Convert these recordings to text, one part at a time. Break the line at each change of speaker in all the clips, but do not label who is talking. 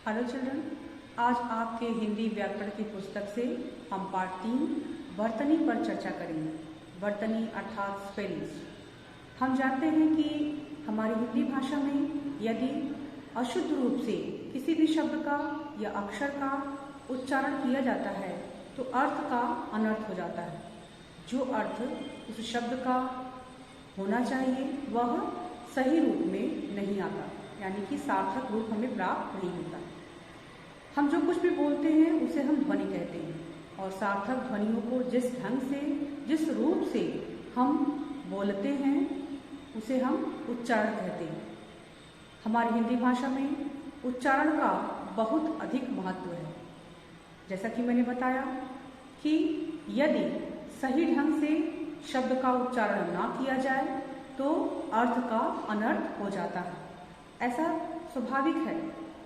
Hello children, आज आपके हिंदी व्याकरण की पुस्तक से हम पाठ 3 वर्तनी पर चर्चा करेंगे। वर्तनी अर्थात स्पेलिंग्स। हम जानते हैं कि हमारी हिंदी भाषा में यदि अशुद्ध रूप से किसी भी शब्द का या अक्षर का उच्चारण किया जाता है तो अर्थ का अनर्थ हो जाता है। जो अर्थ उस शब्द का होना चाहिए वह सही रूप में नहीं आता, यानी कि सार्थक रूप हमें प्राप्त नहीं होता। हम जो कुछ भी बोलते हैं उसे हम ध्वनि कहते हैं और सार्थक ध्वनियों को जिस ढंग से, जिस रूप से हम बोलते हैं उसे हम उच्चारण कहते हैं। हमारी हिंदी भाषा में उच्चारण का बहुत अधिक महत्व है। जैसा कि मैंने बताया कि यदि सही ढंग से शब्द का उच्चारण ना किया जाए तो अर्थ का अनर्थ हो जाता है। ऐसा स्वाभाविक है।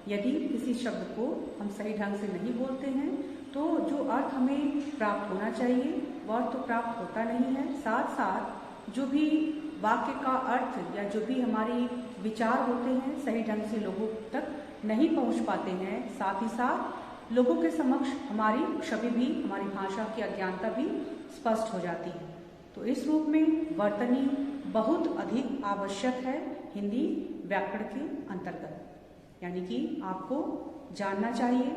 यदि किसी शब्द को हम सही ढंग से नहीं बोलते हैं तो जो अर्थ हमें प्राप्त होना चाहिए वह तो प्राप्त होता नहीं है। साथ साथ जो भी वाक्य का अर्थ या जो भी हमारी विचार होते हैं सही ढंग से लोगों तक नहीं पहुंच पाते हैं। साथ ही साथ लोगों के समक्ष हमारी छवि भी, हमारी भाषा की अज्ञानता भी स्पष्ट हो जाती है। तो इस रूप में वर्तनी बहुत अधिक आवश्यक है हिंदी व्याकरण के अंतर्गत। यानी कि आपको जानना चाहिए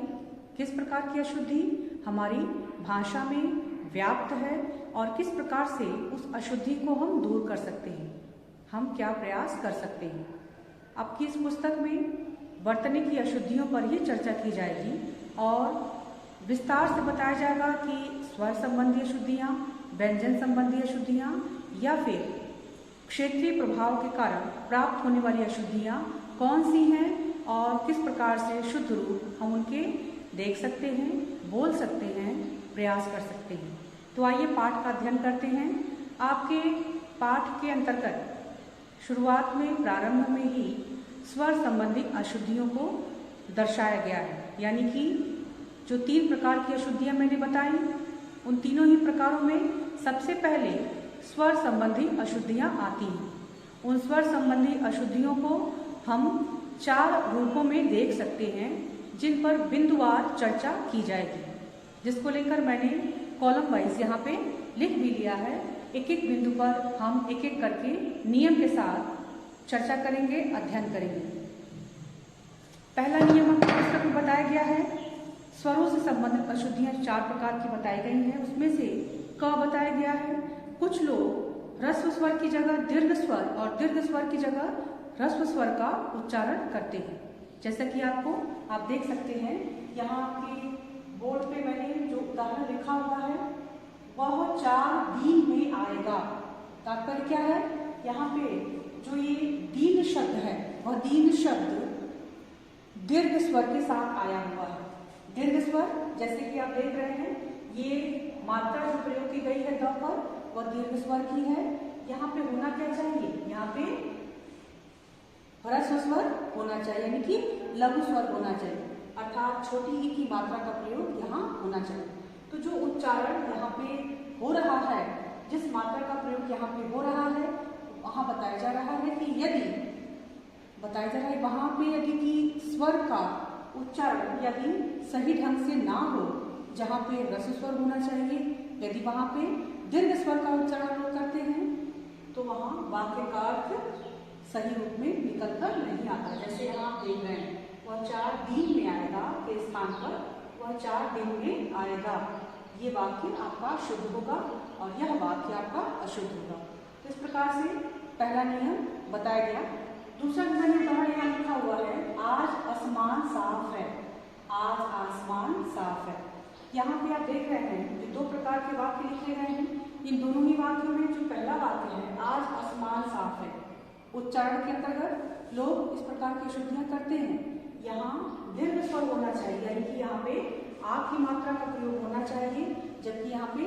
किस प्रकार की अशुद्धि हमारी भाषा में व्याप्त है और किस प्रकार से उस अशुद्धि को हम दूर कर सकते हैं, हम क्या प्रयास कर सकते हैं। आपकी इस पुस्तक में वर्तनी की अशुद्धियों पर ही चर्चा की जाएगी और विस्तार से बताया जाएगा कि स्वर संबंधी अशुद्धियाँ, व्यंजन संबंधी अशुद्धियाँ या फिर क्षेत्रीय प्रभाव के कारण प्राप्त होने वाली अशुद्धियाँ कौन सी हैं और किस प्रकार से शुद्ध रूप हम उनके देख सकते हैं, बोल सकते हैं, प्रयास कर सकते हैं। तो आइए पाठ का अध्ययन करते हैं। आपके पाठ के अंतर्गत शुरुआत में, प्रारंभ में ही स्वर संबंधी अशुद्धियों को दर्शाया गया है। यानी कि जो 3 प्रकार की अशुद्धियां मैंने बताई उन तीनों ही प्रकारों में सबसे पहले स्वर संबंधी अशुद्धियां आती हैं। उन स्वर संबंधी अशुद्धियों को हम 4 रूपों में देख सकते हैं जिन पर बिंदुवार चर्चा की जाएगी, जिसको लेकर मैंने कॉलम वाइज यहाँ पे लिख भी लिया है। एक एक बिंदु पर हम एक एक करके नियम के साथ चर्चा करेंगे, अध्ययन करेंगे। पहला नियम हमको पुस्तक में बताया गया है, स्वरों से संबंधित अशुद्धियां 4 प्रकार की बताई गई हैं। उसमें से क बताया गया है। कुछ लोग ह्रस्व स्वर की जगह दीर्घ स्वर और दीर्घ स्वर की जगह ह्रस्व स्वर का उच्चारण करते हैं। जैसा कि आप देख सकते हैं यहाँ आपके बोर्ड पे मैंने जो उदाहरण लिखा हुआ है वह 4 दीन में आएगा। तात्पर्य क्या है, यहाँ पे जो ये दीन शब्द है वह दीन शब्द दीर्घ स्वर के साथ आया हुआ है। दीर्घ स्वर जैसे कि आप देख रहे हैं, ये मात्रा जो प्रयोग की गई है द पर वह दीर्घ स्वर की है। यहाँ पे होना क्या चाहिए, यहाँ पे ह्रस्व स्वर होना चाहिए, यानी कि लघु स्वर होना चाहिए, अर्थात छोटी ई की मात्रा का प्रयोग यहाँ होना चाहिए। तो जो उच्चारण यहाँ पे हो रहा है, जिस मात्रा का प्रयोग यहाँ पे हो रहा है, वहां बताया जा रहा है कि वहां पे यदि कि स्वर का उच्चारण यदि सही ढंग से ना हो, जहाँ पे ह्रस्व स्वर होना चाहिए, यदि वहां पे दीर्घ स्वर का उच्चारण लोग करते हैं तो वहां वाक्य का अर्थ सही रूप में निकल कर नहीं आता। जैसे यहाँ आप देख रहे हैं वह 4 दिन में आएगा के स्थान पर वह 4 दिन में आएगा। ये वाक्य आपका शुद्ध होगा और यह वाक्य आपका अशुद्ध होगा। तो इस प्रकार से पहला नियम बताया गया। दूसरा मैंने उदाहरण यहाँ लिखा हुआ है, आज आसमान साफ है। आज आसमान साफ है। यहाँ पे आप देख रहे हैं जो 2 प्रकार के वाक्य लिखे गए हैं। इन दोनों ही वाक्यों में जो पहला वाक्य है आज आसमान साफ है, उच्चारण के अंतर्गत लोग इस प्रकार की अशुद्धियां करते हैं। यहाँ दीर्घ स्वर होना चाहिए, यानी कि यहाँ पे आ की मात्रा का प्रयोग होना चाहिए, जबकि यहाँ पे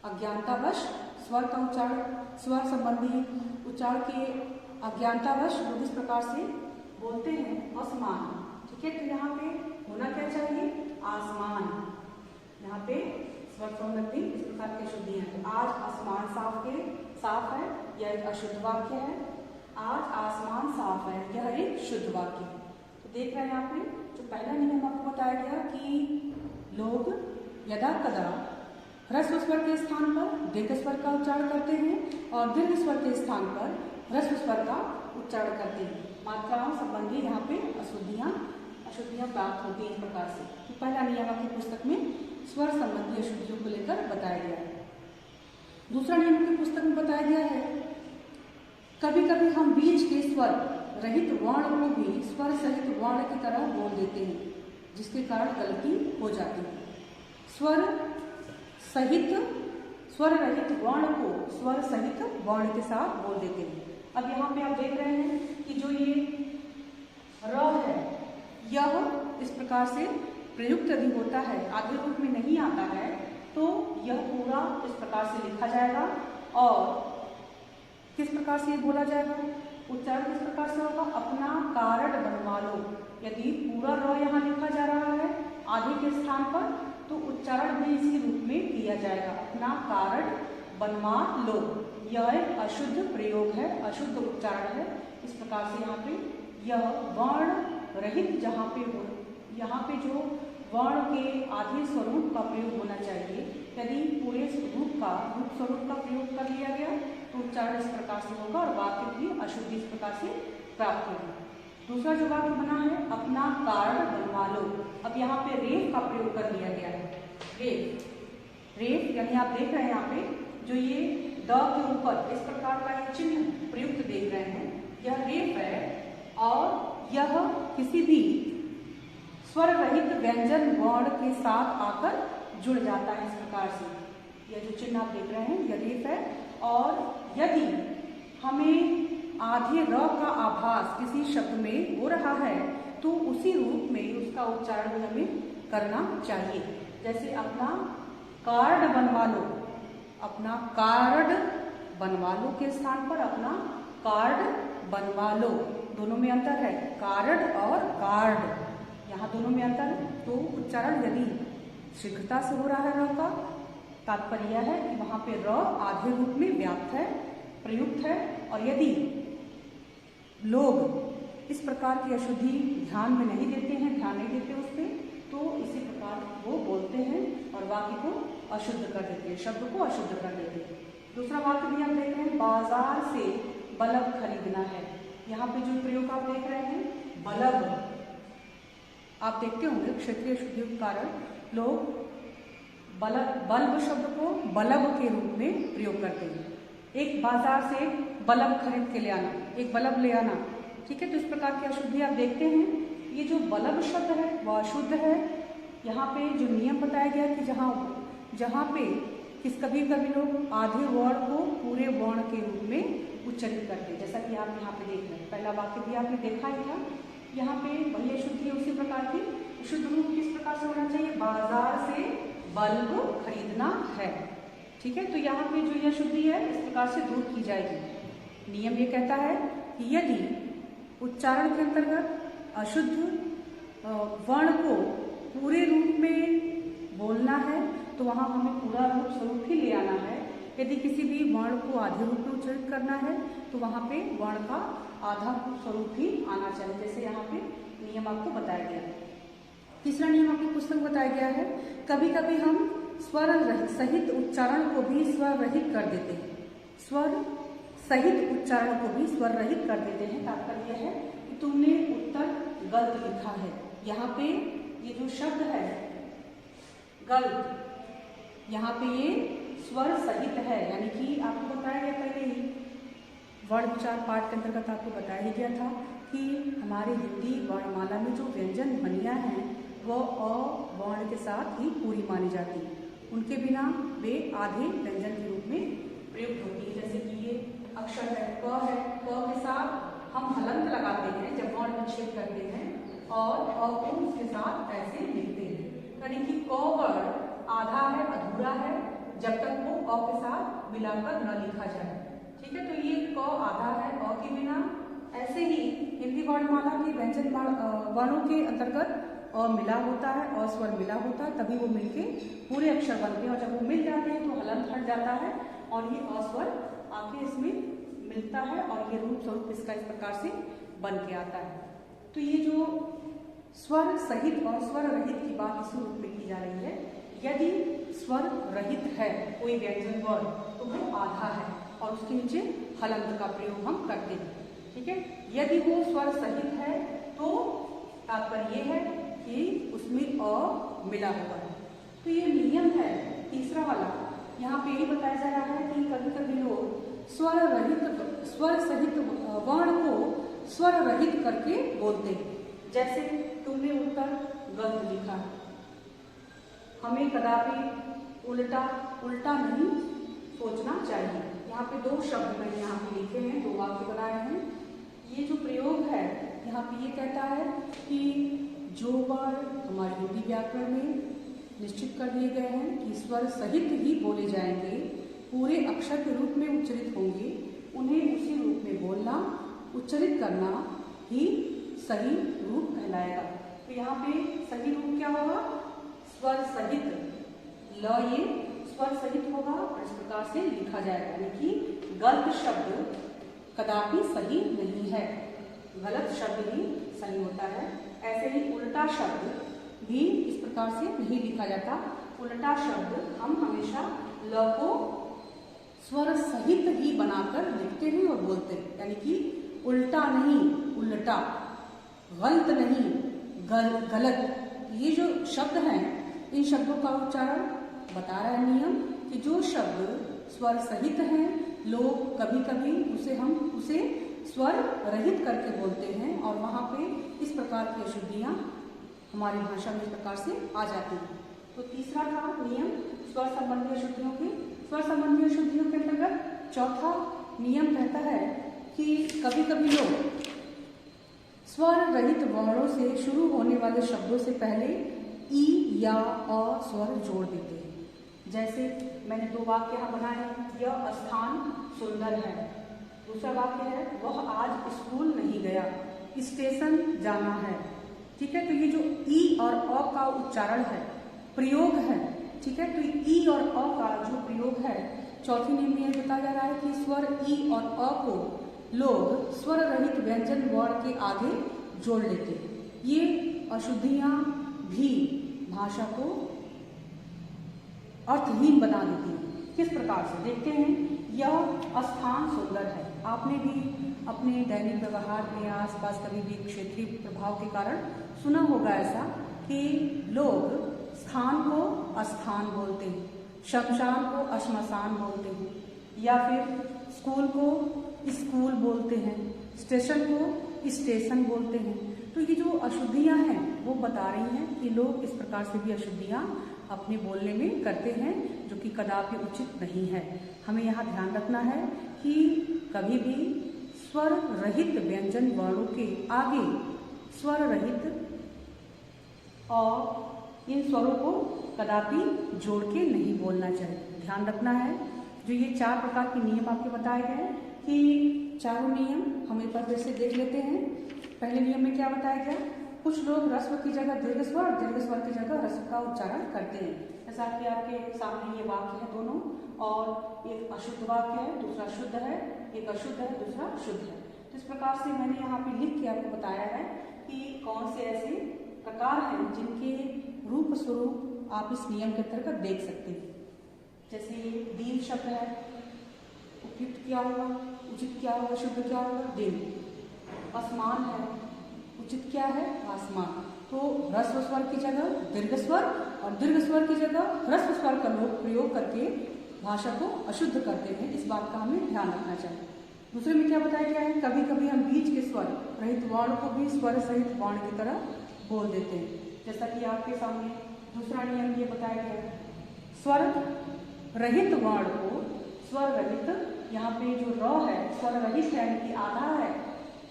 अज्ञानतावश स्वर का उच्चारण, स्वर संबंधी उच्चारण के अज्ञानतावश लोग इस प्रकार से बोलते हैं आसमान। ठीक है, तो यहाँ पे होना क्या चाहिए, आसमान। यहाँ पे स्वर संबंधी इस प्रकार की अशुद्धियां हैं। आज आसमान साफ है, यह एक अशुद्ध वाक्य है। आज आसमान साफ है, यह एक शुद्ध वाक्य है। तो देख रहे हैं आपने जो पहला नियम आपको बताया गया कि लोग यदा कदा ह्रस्व स्वर के स्थान पर दीर्घ स्वर का उच्चारण करते हैं और दीर्घ स्वर के स्थान पर ह्रस्व स्वर का उच्चारण करते हैं। मात्राओं संबंधी यहाँ पे अशुद्धियाँ प्राप्त होती हैं इस प्रकार से। तो पहला नियम आपकी पुस्तक में स्वर संबंधी अशुद्धियों को लेकर बताया गया है। दूसरा नियम की पुस्तक में बताया गया है कभी कभी हम बीच के स्वर रहित वर्ण को भी स्वर सहित वर्ण की तरह बोल देते हैं, जिसके कारण गलती हो जाती है। स्वर रहित वर्ण को स्वर सहित वर्ण के साथ बोल देते हैं। अब यहाँ पे आप देख रहे हैं कि जो ये र है यह इस प्रकार से प्रयुक्त यदि होता है, आधे रूप में नहीं आता है, तो यह पूरा इस प्रकार से लिखा जाएगा। और किस प्रकार से ये बोला जाएगा, उच्चारण किस प्रकार से होगा, अपना कारण बनवा लो। यदि पूरा र यहाँ लिखा जा रहा है आधे के स्थान पर, तो उच्चारण भी इसी रूप में किया जाएगा, अपना कारण बनवा लो। यह एक अशुद्ध प्रयोग है, अशुद्ध उच्चारण है। इस प्रकार से यहाँ पे यह वर्ण रहित यहाँ पे जो वर्ण के आधे स्वरूप का प्रयोग होना चाहिए, यदि पूरे रूप स्वरूप का प्रयोग कर लिया गया तो उच्चारण इस प्रकार से होगा और वाक्य भी अशुद्धि इस प्रकार से प्राप्त होगी। दूसरा जो वाक्य बना है अपना कारण बनवा लो। अब यहाँ पे रेफ का प्रयोग कर लिया गया है। रेफ यानी आप देख रहे हैं यहाँ पे जो ये द के ऊपर इस प्रकार का एक चिन्ह प्रयुक्त देख रहे हैं, यह रेफ है और यह किसी भी स्वर रहित व्यंजन वर्ण के साथ आकर जुड़ जाता है। इस प्रकार से यह जो चिन्ह आप देख रहे हैं यह रेफ है। और यदि हमें आधे र का आभास किसी शब्द में हो रहा है तो उसी रूप में उसका उच्चारण हमें करना चाहिए। जैसे अपना कार्ड बनवा लो, अपना कार्ड बनवा लो के स्थान पर अपना कार्ड बनवा लो, दोनों में अंतर है, कार्ड और कार्ड, यहाँ दोनों में अंतर है। तो उच्चारण यदि शीघ्रता से हो रहा है र का, तात्पर्य है कि वहाँ पे र आधे रूप में व्याप्त है, प्रयुक्त है। और यदि लोग इस प्रकार की अशुद्धि ध्यान में नहीं देते हैं, ध्यान नहीं देते उस पर, तो इसी प्रकार वो बोलते हैं और वाक्य को अशुद्ध कर देते हैं, शब्द को अशुद्ध कर देते हैं। दूसरा वाक्य भी आप देख रहे हैं बाजार से बल्ब खरीदना है। यहाँ पे जो प्रयोग आप देख रहे हैं बल्ब, आप देखते होंगे क्षेत्रीय अशुद्धियों के कारण लोग बल्ब शब्द को बल्ब के रूप में प्रयोग करते हैं। एक बाजार से बल्ब खरीद के ले आना, एक बल्ब ले आना, ठीक है। तो इस प्रकार की अशुद्धि आप देखते हैं। ये जो बल्ब शब्द है वह अशुद्ध है। यहाँ पे जो नियम बताया गया कि जहाँ पे कभी लोग आधे वर्ण को पूरे वर्ण के रूप में उच्चारित करते हैं, जैसा कि आप यहाँ पे देख रहे हैं। पहला वाक्य भी आपने देखा ही था। यहाँ पे वही अशुद्धि है उसी प्रकार की। शुद्ध रूप किस प्रकार से होना चाहिए, बाजार से बल्ब खरीदना है, ठीक है। तो यहाँ पे जो यह अशुद्धि है इस प्रकार से दूर की जाएगी। नियम ये कहता है कि यदि उच्चारण के अंतर्गत अशुद्ध वर्ण को पूरे रूप में बोलना है तो वहाँ हमें पूरा रूप स्वरूप ही ले आना है। यदि किसी भी वर्ण को आधे रूप में उच्चारित करना है तो वहाँ पे वर्ण का आधा स्वरूप ही आना चाहिए, जैसे यहाँ पे नियम आपको बताया गया है। तीसरा नियम आपकी पुस्तक में बताया गया है कभी कभी हम स्वर सहित उच्चारण को भी स्वर रहित कर देते हैं। स्वर सहित उच्चारण को भी स्वर रहित कर देते हैं। तात्पर्य है कि तुमने उत्तर गलत लिखा है। यहाँ पे ये जो शब्द है गलत, यहाँ पे ये स्वर सहित है, यानी कि आपको बताया गया पहले ही वर्ण विचार पाठ के अंतर्गत आपको बताया ही गया था कि हमारी हिंदी वर्णमाला में जो व्यंजन ध्वनियाँ हैं वो अ वर्ण के साथ ही पूरी मानी जाती है। उनके बिना वे आधे व्यंजन के रूप में प्रयुक्त होती है। जैसे कि ये अक्षर है, क के साथ हम हलंत लगाते हैं जब वर्ण विच्छेद करते हैं और अ को उसके साथ ऐसे लिखते हैं, यानी कि क वर्ण आधा है, अधूरा है, जब तक वो अ के साथ मिलाकर न लिखा जाए, ठीक है। तो ये क आधा है अ के बिना। ऐसे ही हिंदी वर्णमाला के व्यंजन वर्णों के अंतर्गत अ मिला होता है, अ स्वर मिला होता है, तभी वो मिलके पूरे अक्षर बनते हैं। और जब वो मिल जाते हैं तो हलंत हट जाता है और ये अ स्वर आके इसमें मिलता है और ये रूप स्वरूप इसका इस प्रकार से बन के आता है। तो ये जो स्वर सहित और स्वर रहित की बात इसी रूप में की जा रही है। यदि स्वर रहित है कोई व्यंजन वर्ण तो वो आधा है और उसके नीचे हलंत का प्रयोग हम करते हैं, ठीक है। यदि वो स्वर सहित है तो तात्पर्य ये है कि उसमें अ मिला हुआ है। तो ये नियम है तीसरा वाला। यहाँ पे यही बताया जा रहा है कि कभी कभी लोग स्वर सहित वर्ण को स्वर रहित करके बोलते हैं। जैसे तुमने उत्तर गलत लिखा है, हमें कदापि उल्टा नहीं सोचना चाहिए। यहाँ पे दो शब्द मैंने यहाँ पे लिखे हैं, दो वाक्य बनाए हैं। ये जो प्रयोग है यहाँ पे ये कहता है कि जो वर्ण हमारे हिंदी व्याकरण में निश्चित कर दिए गए हैं कि स्वर सहित ही बोले जाएंगे, पूरे अक्षर के रूप में उच्चरित होंगे, उन्हें उसी रूप में बोलना, उच्चरित करना ही सही रूप कहलाएगा। तो यहाँ पे सही रूप क्या होगा? स्वर सहित। ल ये स्वर सहित होगा और इस प्रकार से लिखा जाएगा, यानी कि गलत शब्द कदापि सही नहीं है, गलत शब्द ही सही होता है। ऐसे ही उल्टा शब्द भी इस प्रकार से नहीं लिखा जाता। उल्टा शब्द हम हमेशा ल को स्वर सहित ही बनाकर लिखते हैं और बोलते हैं, यानी कि उल्टा नहीं उल्टा, गलत नहीं गलत। ये जो शब्द हैं इन शब्दों का उच्चारण बता रहा है नियम कि जो शब्द स्वर सहित हैं लोग कभी कभी उसे स्वर रहित करके बोलते हैं और वहाँ पे इस प्रकार की अशुद्धियाँ हमारी भाषा में इस प्रकार से आ जाती हैं। तो तीसरा था नियम स्वर संबंधी अशुद्धियों के। स्वर संबंधी अशुद्धियों के अंतर्गत चौथा नियम कहता है कि कभी कभी लोग स्वर रहित वर्णों से शुरू होने वाले शब्दों से पहले ई या अ स्वर जोड़ देते हैं। जैसे मैंने दो वाक्य यहाँ बनाए हैं, यह स्थान सुंदर है। दूसरा वाक्य है वह आज स्कूल नहीं गया, स्टेशन जाना है। ठीक है, तो ये जो ई और अ का उच्चारण है, प्रयोग है, ठीक है। तो ई और अ का जो प्रयोग है, चौथी नियम में यह बताया जा रहा है कि स्वर ई और अ को लोग स्वर रहित व्यंजन वर्ण के आगे जोड़ लेते हैं। ये अशुद्धियां भी भाषा को अर्थहीन बना देती हैं। किस प्रकार से देखते हैं, यह स्थान सुंदर है। आपने भी अपने दैनिक व्यवहार में आसपास कभी भी क्षेत्रीय प्रभाव के कारण सुना होगा ऐसा कि लोग स्थान को अस्थान बोलते हैं, शमशान को अश्मशान बोलते हैं, या फिर स्कूल को स्कूल बोलते हैं, स्टेशन को स्टेशन बोलते हैं। तो ये जो अशुद्धियां हैं वो बता रही हैं कि लोग इस प्रकार से भी अशुद्धियां अपने बोलने में करते हैं, जो कि कदापि उचित नहीं है। हमें यहाँ ध्यान रखना है कि कभी भी स्वर रहित व्यंजन वर्णों के आगे स्वर रहित और इन स्वरों को कदापि जोड़ के नहीं बोलना चाहिए। ध्यान रखना है। जो ये चार प्रकार के नियम आपके बताए गए कि चारों नियम हम एक बार फिर से देख लेते हैं। पहले नियम में क्या बताया गया, कुछ लोग ह्रस्व की जगह दीर्घ स्वर, दीर्घ स्वर की जगह ह्रस्व का उच्चारण करते हैं। जैसा कि आपके सामने ये वाक्य है दोनों, और एक अशुद्ध वाक्य है, दूसरा शुद्ध है, एक अशुद्ध है, दूसरा शुद्ध है। तो इस प्रकार से मैंने यहाँ पे लिख के आपको बताया है कि कौन से ऐसे प्रकार हैं जिनके रूप स्वरूप आप इस नियम के अंतर्गत देख सकते हैं। जैसे ये दीन शब्द है, उपयुक्त क्या होगा, उचित क्या होगा, शुद्ध क्या होगा, दिन। आसमान है, उचित क्या है, आसमान। तो ह्रस्व स्वर की जगह दीर्घ स्वर और दीर्घ स्वर की जगह ह्रस्व स्वर का लोग प्रयोग करके भाषा को अशुद्ध करते हैं। इस बात का हमें ध्यान रखना चाहिए। दूसरे में क्या बताया गया है, कभी कभी हम बीच के स्वर रहित वर्ण को भी स्वर सहित वर्ण की तरह बोल देते हैं। जैसा कि आपके सामने दूसरा नियम ये बताया गया है, स्वर रहित वर्ण को स्वर रहित, यहाँ पे जो र है स्वर रहित है, यानी कि आधा है,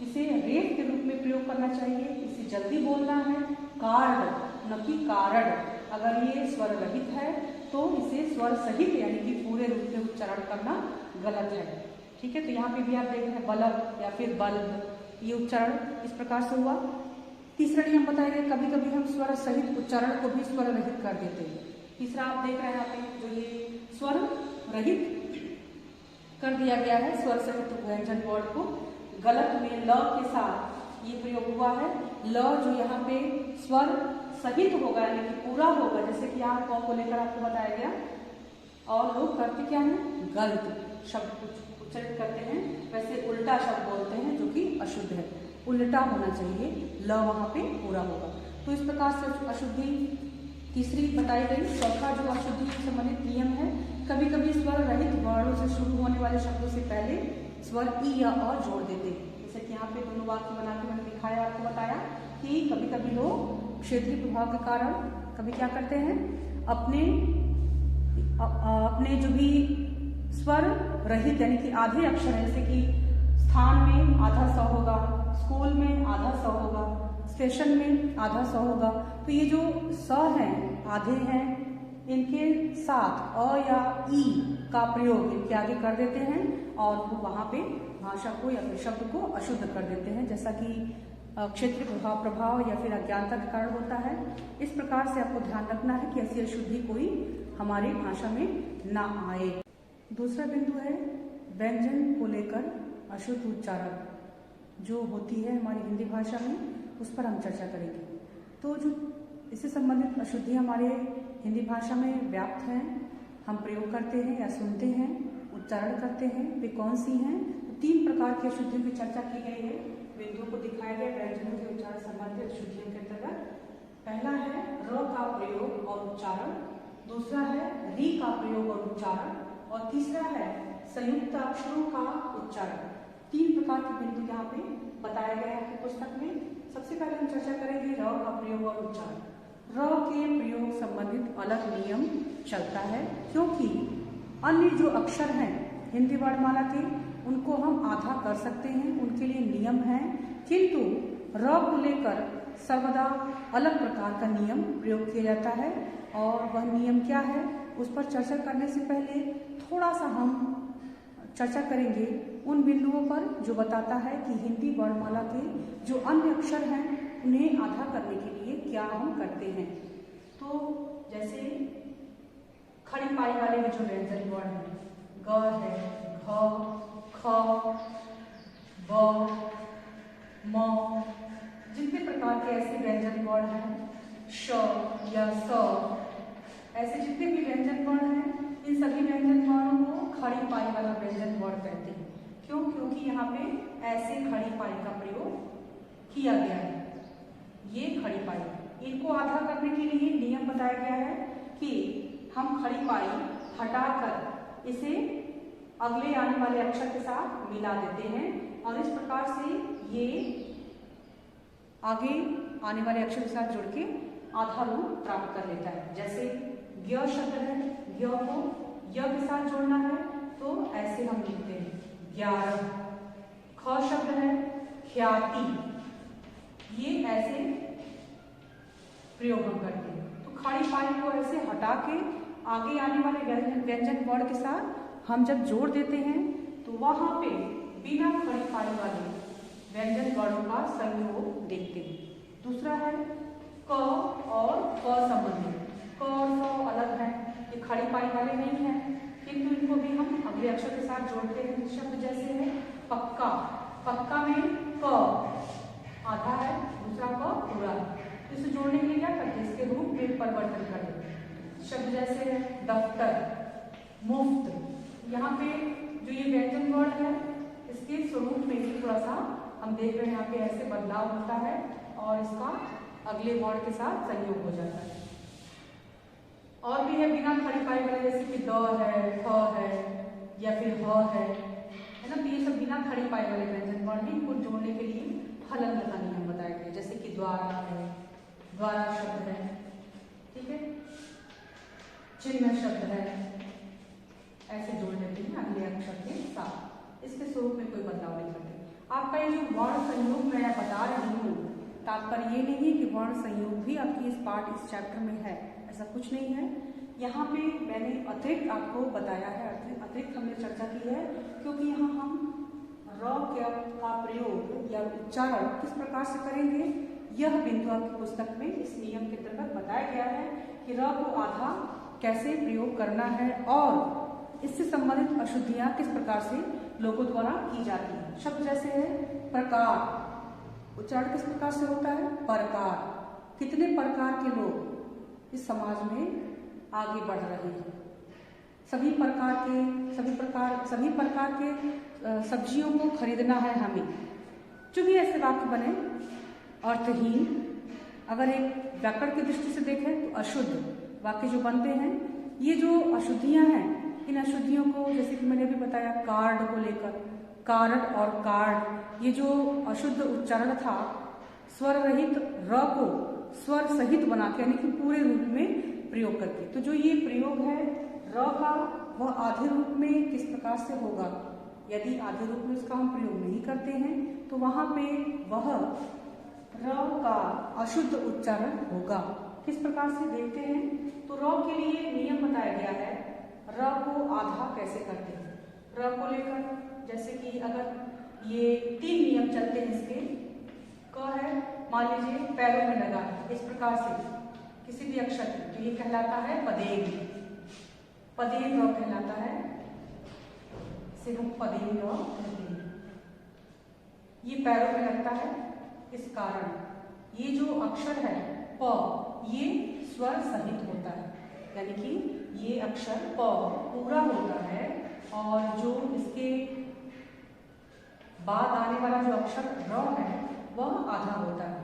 इसे रेफ के रूप में प्रयोग करना चाहिए। इसे जल्दी बोलना है, कार्ड न कि कारण। अगर ये स्वर रहित है तो इसे स्वर सहित यानी कि पूरे रूप में उच्चारण करना गलत है। ठीक है, तो यहाँ पे भी आप देख रहे हैं बल्ब या फिर बल्ब, ये उच्चारण इस प्रकार से हुआ। तीसरा नियम बताया गया, कभी कभी हम स्वर सहित उच्चारण को भी स्वर रहित कर देते हैं। तीसरा आप देख रहे हैं यहाँ पे जो ये स्वर रहित कर दिया गया है, स्वर सहित व्यंजन वर्ण को गलत में ल के साथ ये प्रयोग हुआ है। ल जो यहाँ पे स्वर सहित होगा यानी कि पूरा होगा, जैसे कि यहाँ क को लेकर आपको बताया गया, और लोग करते क्या है, गलत शब्द उच्चारित करते हैं, वैसे उल्टा शब्द बोलते हैं जो कि अशुद्ध है, उल्टा होना चाहिए, ल वहाँ पे पूरा होगा। तो इस प्रकार से अशुद्धि तीसरी बताई गई। चौथा जो अशुद्धि से संबंधित नियम है, कभी कभी स्वर रहित वर्णों से शुरू होने वाले शब्दों से पहले स्वर ई या अ जोड़ देते हैं। जैसे कि यहाँ पे दोनों वाक्य बना के मैंने दिखाया, आपको बताया कि कभी कभी लोग क्षेत्रीय प्रभाव के कारण कभी क्या करते हैं, अपने जो भी स्वर रहित यानी कि आधे अक्षर है, जैसे कि स्थान में आधा स होगा, स्कूल में आधा स होगा, स्टेशन में आधा स होगा, तो ये जो स हैं आधे हैं, इनके साथ अ या ई का प्रयोग इनके आगे कर देते हैं और वो वहाँ पे भाषा को या फिर शब्द को अशुद्ध कर देते हैं, जैसा कि क्षेत्रीय प्रभाव या फिर अज्ञानता के कारण होता है। इस प्रकार से आपको ध्यान रखना है कि ऐसी अशुद्धि कोई हमारी भाषा में ना आए। दूसरा बिंदु है व्यंजन को लेकर अशुद्ध उच्चारण जो होती है हमारी हिंदी भाषा में, उस पर हम चर्चा करेंगे। तो जो इससे संबंधित अशुद्धि हमारे हिंदी भाषा में व्याप्त हैं, हम प्रयोग करते हैं या सुनते हैं, उच्चारण करते हैं, वे कौन सी हैं? तो 3 प्रकार की अशुद्धियों की चर्चा की गई है, बिंदुओं को दिखाया गया व्यंजनों के उच्चारण संबंधित अशुद्धियों के अंतर्गत। पहला है र का प्रयोग और उच्चारण, दूसरा है री का प्रयोग और उच्चारण, और तीसरा है संयुक्त अक्षरों का उच्चारण। 3 प्रकार के बिंदु यहाँ पे बताया गया है आपकी पुस्तक में। सबसे पहले हम चर्चा करेंगे र का प्रयोग और उच्चारण। र के प्रयोग संबंधित अलग नियम चलता है, क्योंकि अन्य जो अक्षर हैं हिंदी वर्णमाला के उनको हम आधा कर सकते हैं, उनके लिए नियम है, किंतु र को लेकर सर्वदा अलग प्रकार का नियम प्रयोग किया जाता है। और वह नियम क्या है, उस पर चर्चा करने से पहले थोड़ा सा हम चर्चा करेंगे उन बिंदुओं पर जो बताता है कि हिंदी वर्णमाला के जो अन्य अक्षर हैं उन्हें आधा करने के लिए क्या हम करते हैं। तो जैसे खड़ी पाई वाले में जो व्यंजन वर्ण है, ग है, घ, ख, ब, म, जितने प्रकार के ऐसे व्यंजन वर्ण हैं, श या स, ऐसे जितने भी व्यंजन वर्ण हैं, इन सभी व्यंजन वर्णों को खड़ी पाई वाला व्यंजन वर्ण कहते हैं। क्यों? क्योंकि यहाँ पे ऐसे खड़ी पाई का प्रयोग किया गया है। ये खड़ी पाई, इनको आधा करने के लिए नियम बताया गया है कि हम खड़ी पाई हटाकर इसे अगले आने वाले अक्षर के साथ मिला देते हैं, और इस प्रकार से ये आगे आने वाले अक्षर के साथ जुड़ के आधा रूप प्राप्त कर लेता है। जैसे ज्ञ शब्द है, ज्ञ को य के साथ जोड़ना है तो ऐसे हम लिखते हैं 11। ख शब्द है ख्याति, ये ऐसे प्रयोग हम करते हैं। तो खड़ी पाई को ऐसे हटा के आगे आने वाले व्यंजन वर्ण के साथ हम जब जोड़ देते हैं तो वहां पे बिना खड़ी पाई वाले व्यंजन वर्णों का संयोग देखते हैं। दूसरा है क और क संबंधी। क और क अलग है, ये खड़ी पाई वाले नहीं है, किंतु इनको भी हम अगले अक्षर के साथ जोड़ते हैं। शब्द जैसे है पक्का, पक्का में क आधा है, दूसरा क पूरा है, तो इसे जोड़ने के लिए क्या करते हैं, इसके रूप में परिवर्तन कर देते हैं। शब्द जैसे है दफ्तर, मुफ्त, यहाँ पे जो ये व्यंजन वर्ण है इसके स्वरूप में भी थोड़ा सा हम देख रहे हैं, यहाँ पे ऐसे बदलाव होता है और इसका अगले वर्ण के साथ संयोग हो जाता है। और भी है बिना खड़ी पाई वाले, जैसे कि द है, फ है या फिर ह है ना, तो ये सब बिना खड़ी पाई वाले व्यंजन वर्ण है, इनको जोड़ने के लिए हलन का नियम बताया गया। जैसे कि द्वारा है, द्वारा शब्द है, ठीक है, चिन्ह शब्द है, ऐसे जोड़ देते हैं अगले अक्षर के साथ, इसके स्वरूप में कोई बदलाव नहीं करते। आपका ये जो वर्ण संयोग मैं बता रही हूँ, तात्पर्य ये नहीं कि वर्ण संयोग भी आपकी इस चैप्टर में है, ऐसा कुछ नहीं है। यहाँ पे मैंने अतिरिक्त आपको बताया है, अतिरिक्त हमने चर्चा की है, क्योंकि यहाँ हम र का प्रयोग या उच्चारण किस प्रकार से करेंगे, यह बिंदु आपकी पुस्तक में इस नियम के अंतर्गत बताया गया है कि र को आधा कैसे प्रयोग करना है और इससे संबंधित अशुद्धियां किस प्रकार से लोगों द्वारा की जाती हैं। शब्द जैसे है प्रकार, उच्चारण किस प्रकार से होता है? प्रकार। कितने प्रकार के लोग इस समाज में आगे बढ़ रहे हैं? सभी प्रकार के सब्जियों को खरीदना है हमें। जो भी ऐसे वाक्य बने अर्थहीन, अगर एक व्याकरण की दृष्टि से देखें तो अशुद्ध वाक्य जो बनते हैं, ये जो अशुद्धियां हैं, इन अशुद्धियों को जैसे कि मैंने भी बताया कार्ड को लेकर, कार्ड और कार्ड, ये जो अशुद्ध उच्चारण था स्वर रहित र को स्वर सहित बना के यानी कि पूरे रूप में प्रयोग करके, तो जो ये प्रयोग है र का वह आधे रूप में किस प्रकार से होगा? यदि आधे रूप में उसका हम प्रयोग नहीं करते हैं तो वहां पे वह र का अशुद्ध उच्चारण होगा। किस प्रकार से देखते हैं तो र के लिए नियम बताया गया है। र को आधा कैसे करते हैं? र को लेकर जैसे कि अगर ये 3 नियम चलते हैं इसके, क है मान लीजिए पैरों में लगा इस प्रकार से किसी भी अक्षर की, तो ये कहलाता है पदेन। पदेन र कहलाता है, इसे हम पदेन र कहते हैं। ये पैरों में लगता है, इस कारण ये जो अक्षर है प, ये स्वर सहित होता है, यानी कि ये अक्षर प पूरा होता है और जो इसके बाद आने वाला जो अक्षर र है वह आधा होता है।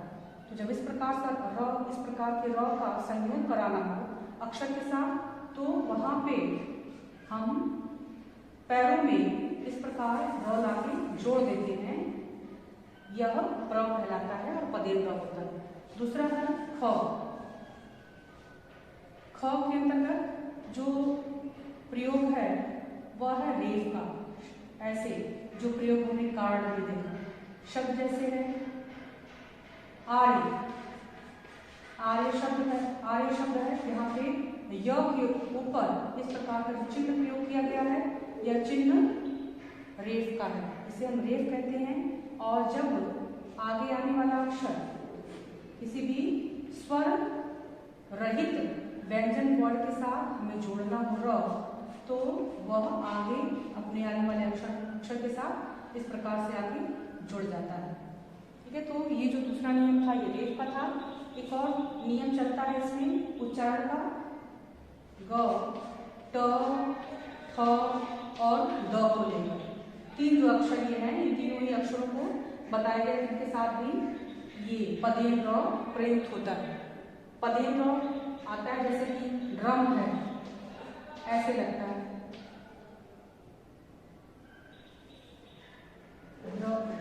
तो जब इस प्रकार के र का संयोग कराना हो अक्षर के साथ, तो वहां पे हम पैरों में इस प्रकार र लाके जोड़ देते हैं, यह प्र कहलाता है और पदेन र होता है। दूसरा है ख। ख के अंतर्गत जो प्रयोग है वह है रेफ का। ऐसे जो प्रयोग हमने कार्ड में देखा, शब्द जैसे है आर्य। आर्य शब्द है, यहाँ पे य के ऊपर इस प्रकार का जो चिन्ह प्रयोग किया गया है, यह चिन्ह रेफ का है, इसे हम रेफ कहते हैं। और जब आगे आने वाला अक्षर किसी भी स्वर रहित व्यंजन वर्ण के साथ हमें जोड़ना हो र, तो वह आगे अपने आने वाले अक्षर के साथ इस प्रकार से आगे जुड़ जाता है। ठीक है, तो ये जो दूसरा नियम था ये रेफ का था। एक और नियम चलता है इसमें उच्चारण का, ग, ट, थ और द को लेकर। 3 जो अक्षर ये हैं, इन तीनों ही अक्षरों को बताया गया, इनके साथ भी ये पदेन र प्रयुक्त होता है। पदेन र आता है जैसे कि ड्रम है, ऐसे लगता है,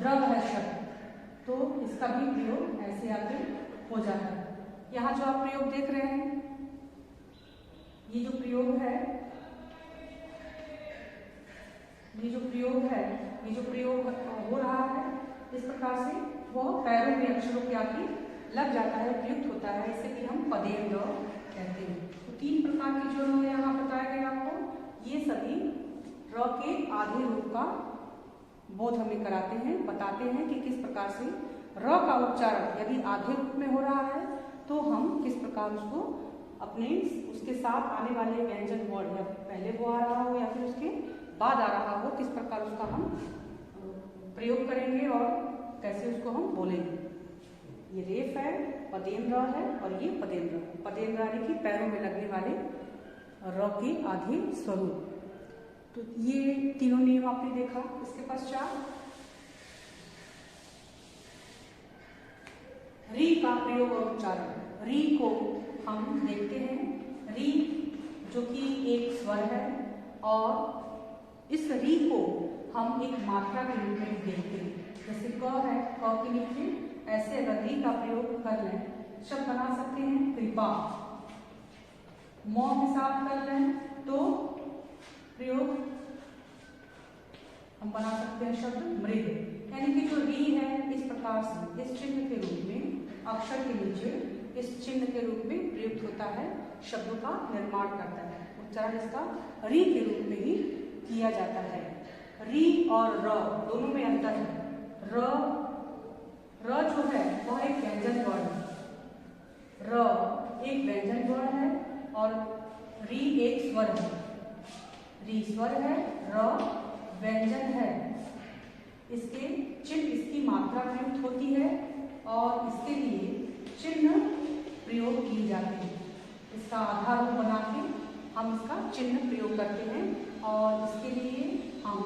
द्रव है शब्द, तो इसका भी प्रयोग ऐसे आगे हो जाता है। यहाँ जो आप प्रयोग देख रहे हैं, ये जो प्रयोग हो रहा है इस प्रकार से, वह पैरों में अक्षरों के आगे लग जाता है, प्रयुक्त होता है, इसे भी हम पदेन र कहते हैं। तो 3 प्रकार के जो यहाँ बताया गया आपको, ये सभी र के आधे रूप का बोध हमें कराते हैं, बताते हैं कि किस प्रकार से र का उच्चारण यदि आधे रूप में हो रहा है तो हम किस प्रकार उसको अपने उसके साथ आने वाले व्यंजन वर्ण, या पहले वो आ रहा हो या फिर उसके बाद आ रहा हो, किस प्रकार उसका हम प्रयोग करेंगे और कैसे उसको हम बोलेंगे। ये रेफ है, पदेन र है और ये पदेन र। पदेन र यानी कि पैरों में लगने वाले र के आधे स्वरूप। तो ये तीनों नियम आपने देखा। इसके पश्चात री का प्रयोग और उच्चारण। री को हम देखते हैं, री जो कि एक स्वर है और इस री को हम एक मात्रा के रूप में देखते हैं। जैसे क है, क के नीचे ऐसे अगर री का प्रयोग कर लें, शब्द बना सकते हैं कृपा। म के साथ कर लें तो प्रयोग हम बना सकते हैं शब्द मृग। यानी कि जो री है इस प्रकार से इस चिन्ह के रूप में, अक्षर के नीचे इस चिन्ह के रूप में प्रयुक्त होता है, शब्दों का निर्माण करता है। उच्चारण इसका री के रूप में ही किया जाता है। री और र दोनों में अंतर है। र जो है वह एक व्यंजन वर्ण है, र एक व्यंजन वर्ण है और री एक स्वर है। री स्वर है, र व्यंजन है। इसके चिन्ह, इसकी मात्रा प्रयुक्त होती है और इसके लिए चिन्ह प्रयोग किए जाते हैं। इसका आधार रूप बना के हम इसका चिन्ह प्रयोग करते हैं और इसके लिए हम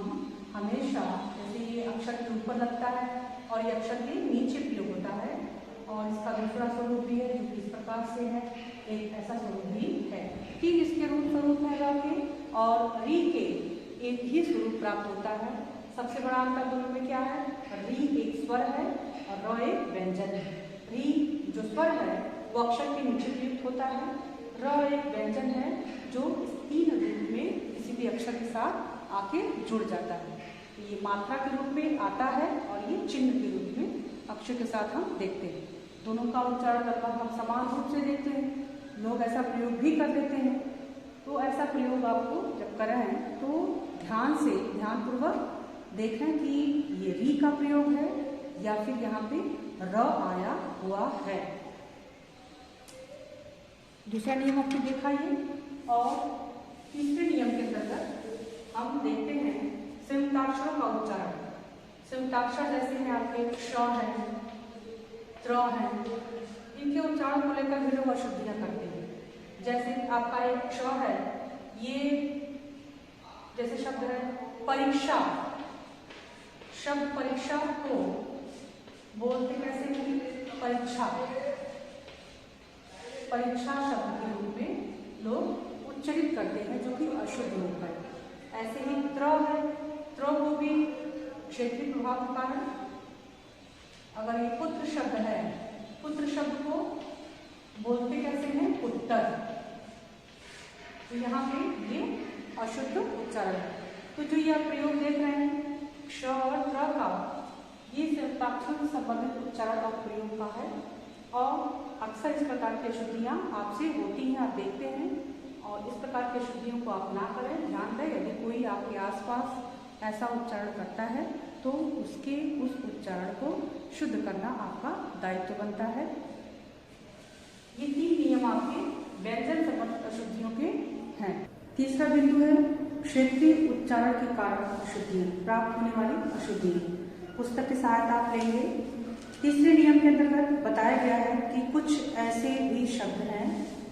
हमेशा, जैसे ये अक्षर के ऊपर लगता है और ये अक्षर के नीचे प्रयोग होता है, और इसका दूसरा स्वरूप भी है जो कि इस प्रकार से है, एक ऐसा स्वरूप भी है। तीन इसके रूप स्वरूप है र के, और री के एक ही स्वरूप प्राप्त होता है। सबसे बड़ा अंतर दोनों में क्या है? री एक स्वर है और र एक व्यंजन है। री जो स्वर है वो अक्षर के नीचे प्रयुक्त होता है, र एक व्यंजन है जो इस तीन रूप में किसी भी अक्षर के साथ आके जुड़ जाता है। ये मात्रा के रूप में आता है और ये चिन्ह के रूप में अक्षर के साथ हम देखते हैं। दोनों का उच्चारण लगभग हम समान रूप से देखते हैं, लोग ऐसा प्रयोग भी कर लेते हैं। तो ऐसा प्रयोग आपको जब करें तो ध्यानपूर्वक देखें कि ये री का प्रयोग है या फिर यहाँ पे र आया हुआ है। दूसरा नियम आपने देखा ये, और तीसरे नियम के अंतर्गत हम देखते हैं संयुक्ताक्षरों का उच्चारण। संयुक्ताक्षर जैसे हैं आपके श है, त्र है, इनके उच्चारण को लेकर भी लोग अशुद्धियां करते हैं। जैसे आपका एक श है, ये जैसे शब्द है परीक्षा, शब्द परीक्षा को बोलते कैसे हैं? परीक्षा, परीक्षा शब्द के रूप में लोग उच्चरित करते हैं जो कि अशुद्ध रूप है। ऐसे ही त्र है, त्र को भी क्षेत्रीय प्रभाव के कारण, अगर ये पुत्र शब्द है, पुत्र शब्द को बोलते कैसे हैं? पुत्र, तो यहाँ पे ये अशुद्ध उच्चारण है। तो जो ये प्रयोग देख रहे हैं श और त्र का, ये संयुक्ताक्षर से संबंधित उच्चारण और प्रयोग का है, और अक्सर इस प्रकार की अशुद्धियाँ आपसे होती हैं, आप देखते हैं, और इस प्रकार की अशुद्धियों को आप ना करें। ध्यान दें, यदि कोई आपके आसपास ऐसा उच्चारण करता है तो उसके उस उच्चारण को शुद्ध करना आपका दायित्व बनता है। ये तीन नियम आपके व्यंजन संबंधित अशुद्धियों के हैं। तीसरा बिंदु है क्षेत्रीय उच्चारण के कारण अशुद्धियाँ, प्राप्त होने वाली अशुद्धियाँ। पुस्तक की सहायता आप लेंगे। तीसरे नियम के अंतर्गत बताया गया है कि कुछ ऐसे भी शब्द हैं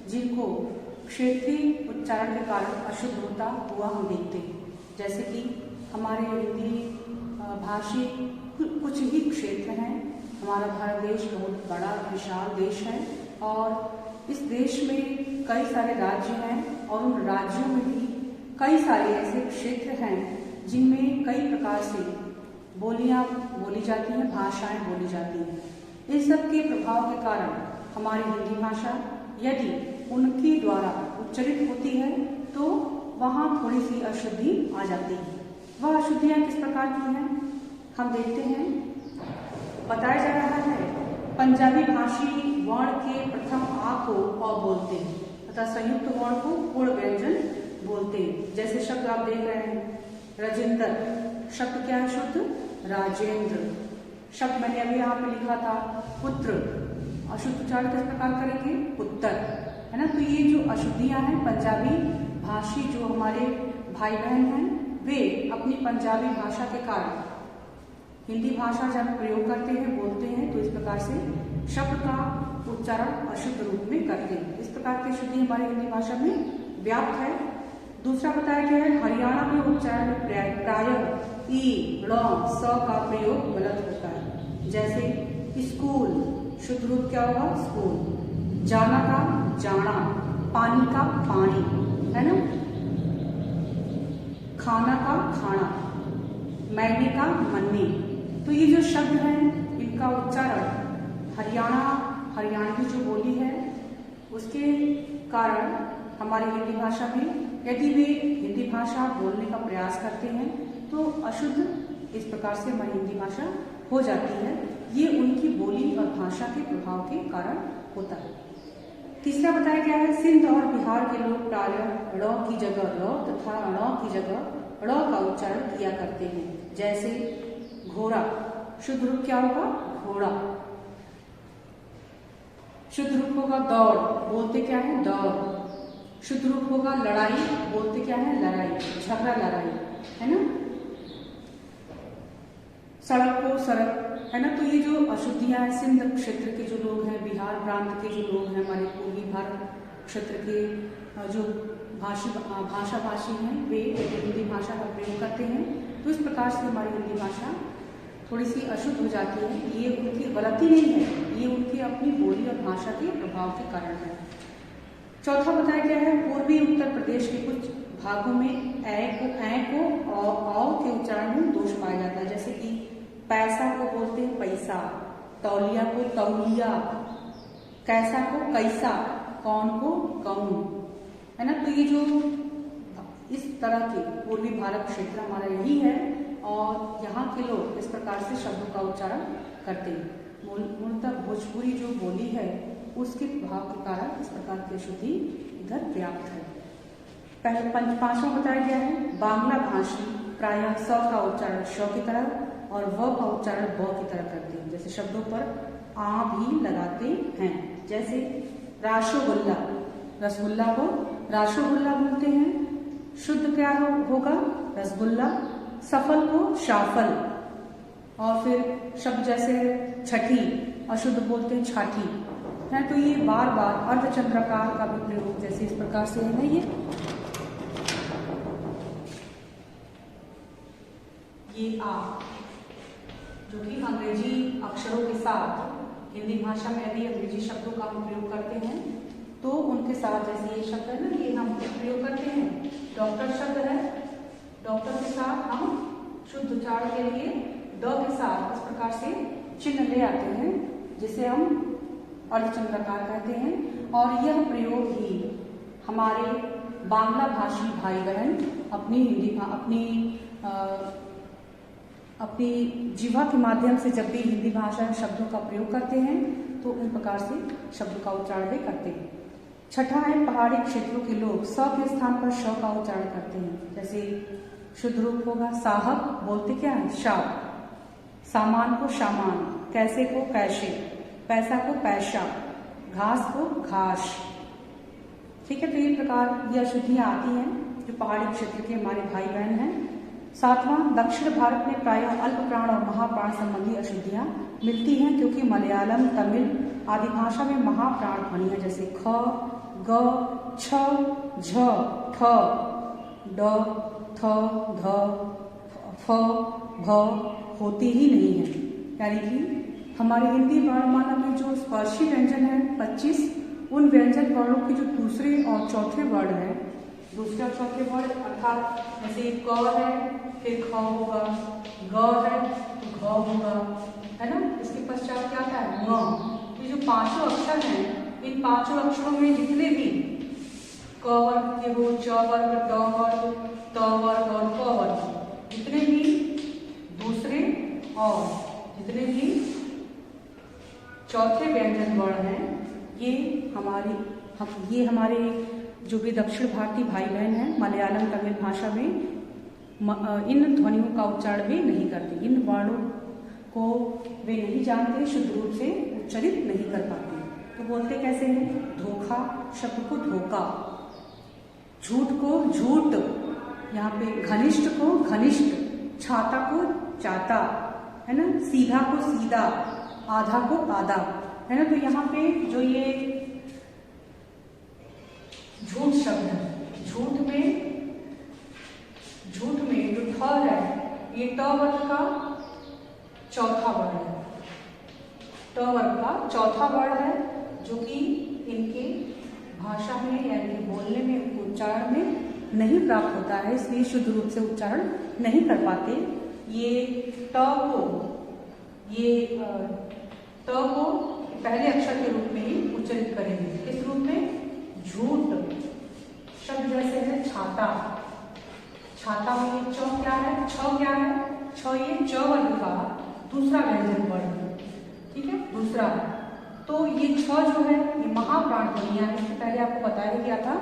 जिनको क्षेत्रीय उच्चारण के कारण अशुद्ध होता हुआ हम देखते हैं। जैसे कि हमारे हिंदी भाषी कुछ ही क्षेत्र हैं। हमारा भारत देश बहुत बड़ा विशाल देश है और इस देश में कई सारे राज्य हैं, और उन राज्यों में भी कई सारे ऐसे क्षेत्र हैं जिनमें कई प्रकार से बोलियां बोली जाती हैं, भाषाएं बोली जाती हैं। इन सब के प्रभाव के कारण हमारी हिंदी भाषा यदि उनके द्वारा उच्चरित होती है तो वहाँ थोड़ी सी अशुद्धि आ जाती है। वह अशुद्धियाँ किस प्रकार की हैं हम देखते हैं। बताया जा रहा है पंजाबी भाषी वर्ण के प्रथम आ को अ बोलते हैं तथा संयुक्त वर्ण को पूर्ण व्यंजन बोलते हैं। जैसे शब्द आप देख रहे हैं राजेंद्र, शब्द क्या है? शुद्ध राजेंद्र। शब्द मैंने अभी यहाँ पे लिखा था पुत्र, अशुद्ध उच्चारण किस प्रकार करेंगे? पुत्र, है ना। तो ये जो अशुद्धियाँ हैं, पंजाबी भाषी जो हमारे भाई बहन हैं वे अपनी पंजाबी भाषा के कारण हिंदी भाषा जब प्रयोग करते हैं, बोलते हैं, तो इस प्रकार से शब्द का उच्चारण अशुद्ध रूप में करते हैं। इस प्रकार की अशुद्धि हमारी हिंदी भाषा में व्याप्त है। दूसरा बताया गया है हरियाणा में उच्चारण में प्रायः ई, ड़, स का प्रयोग गलत होता है। जैसे स्कूल, शुद्ध रूप क्या होगा? स्कूल। जाना का जाना, पानी का पानी, है ना। खाना का खाना, मैंने का मन्ने। तो ये जो शब्द हैं इनका उच्चारण हरियाणवी जो बोली है उसके कारण हमारी हिंदी भाषा में यदि वे हिंदी भाषा बोलने का प्रयास करते हैं तो अशुद्ध इस प्रकार से हमारी हिंदी भाषा हो जाती है। ये उनकी बोली और भाषा के प्रभाव के कारण होता है। तीसरा बताया गया है सिंध और बिहार के लोग प्रायः ड़ की जगह र तथा ण की जगह ड़ का उच्चारण किया करते हैं। जैसे घोड़ा, शुद्ध रूप क्या होगा? घोड़ा। शुद्ध रूप होगा दौड़, बोलते क्या है? दौड़। शुद्ध रूप होगा लड़ाई, बोलते क्या है? लड़ाई, झगड़ा, लड़ाई, है ना। सड़क को सड़क, है ना। तो ये जो अशुद्धियाँ हैं, सिंध क्षेत्र के जो लोग हैं, बिहार प्रांत के जो लोग हैं, हमारे पूर्वी भारत क्षेत्र के जो भाषाभाषी हैं, वे हिंदी भाषा का प्रयोग करते हैं। तो इस प्रकार से हमारी हिंदी भाषा थोड़ी सी अशुद्ध हो जाती है। ये उनकी गलती नहीं है, ये उनकी अपनी बोली और भाषा के प्रभाव के कारण है। चौथा बताया गया है, पूर्वी उत्तर प्रदेश के कुछ भागों में ऐ को और के उच्चारण में दोष पाया जाता है। जैसे कि पैसा को बोलते हैं पैसा, तौलिया को तौलिया, कैसा को कैसा, कौन को कौन, है ना। तो ये जो इस तरह के पूर्वी भारत क्षेत्र हमारा यही है और यहाँ के लोग इस प्रकार से शब्दों का उच्चारण करते हैं। मूलतः भोजपुरी जो बोली है उसके प्रभाव के कारण इस प्रकार की अशुद्धि इधर पर्याप्त है। पहले पांचवा बताया गया है, बांग्ला भाषी प्रायः स का उच्चारण श की तरह और व का उच्चारण ब की तरह करते हैं। जैसे शब्दों पर आ भी लगाते हैं। जैसे रासोगुल्ला, रसगुल्ला को रासोगुल्ला बोलते हैं। शुद्ध क्या होगा, रसगुल्ला। सफल को शाफल। और फिर शब्द जैसे छठी, अशुद्ध बोलते हैं छाठी, है। तो ये बार बार अर्धचंद्राकार का भी प्रयोग जैसे इस प्रकार से है ना, ये आ जो कि अंग्रेजी अक्षरों के साथ हिंदी भाषा में यदि अंग्रेजी शब्दों का हम प्रयोग करते हैं तो उनके साथ, जैसे ये शब्द है ना, ये हम प्रयोग करते हैं। डॉक्टर शब्द है, डॉक्टर के साथ हम शुद्ध उच्चारण के लिए ड के साथ इस प्रकार से चिन्ह ले आते हैं जिसे हम अर्धचंद्राकार कहते हैं। और यह प्रयोग ही हमारे बांग्ला भाषी भाई बहन अपनी जीवा के माध्यम से जब भी हिंदी भाषा शब्दों का प्रयोग करते हैं तो इन प्रकार से शब्दों का उच्चारण भी करते हैं। छठा है, पहाड़ी क्षेत्रों के लोग स के स्थान पर श का उच्चारण करते हैं। जैसे शुद्ध रूप होगा साहब, बोलते क्या है शाह। सामान को शामान, कैसे को कैशे, पैसा को पैसा, घास को घास। ठीक है। तो ये प्रकार ये अशुद्धियाँ आती हैं जो पहाड़ी क्षेत्र के हमारे भाई बहन हैं। सातवां, दक्षिण भारत में प्रायः अल्प प्राण और महाप्राण संबंधी अशुद्धियाँ मिलती हैं क्योंकि मलयालम, तमिल आदि भाषा में महाप्राण ध्वनि है। जैसे ख, ग, छ, झ, ठ, ड, थ, ध, फ, भ होती ही नहीं है। यानी कि हमारे हिंदी वर्णमाला में जो स्पर्शी व्यंजन है 25, उन व्यंजन वर्णों के जो दूसरे और चौथे वर्ण है, दूसरे और चौथे वर्ण अर्थात जैसे क है फिर ख होगा, ग है तो घ होगा, है ना। इसके पश्चात क्या आता है म। ये जो पांचों अक्षर हैं, इन पांचों अक्षरों में जितने भी क वर्ग के हो, च वर्ग, ड वर्ग, त वर्ग और क वर्ग, जितने भी दूसरे और जितने भी चौथे व्यंजन वर्ण हैं, ये हमारे जो भी दक्षिण भारतीय भाई बहन हैं मलयालम तमिल भाषा में इन ध्वनियों का उच्चारण वे नहीं करते। इन वर्णों को वे नहीं जानते, शुद्ध रूप से उच्चारित नहीं कर पाते। तो बोलते कैसे हैं, धोखा शब्द को धोखा, झूठ को झूठ, यहाँ पे घनिष्ठ को घनिष्ठ, छाता को चाता, है ना, सीधा को सीधा, आधा को आधा, है ना। तो यहाँ पे जो ये झूठ शब्द है, झूठ में जो ठ है ये ट वर्ग का चौथा वर्ण है, ट वर्ग का चौथा वर्ण है जो कि इनके भाषा में यानी बोलने में उच्चारण में नहीं प्राप्त होता है, इसलिए शुद्ध रूप से उच्चारण नहीं कर पाते। ये ट को पहले अक्षर के रूप में ही उच्चारित करेंगे। किस रूप में, झूठ शब्द जैसे है छाता, छाता में ये च क्या है, छ क्या है, छ ये च वर्ग का दूसरा व्यंजन वर्ण, ठीक है, दूसरा। तो ये छ जो है ये महाप्राण ध्वनियां है। इससे पहले आपको बताया गया था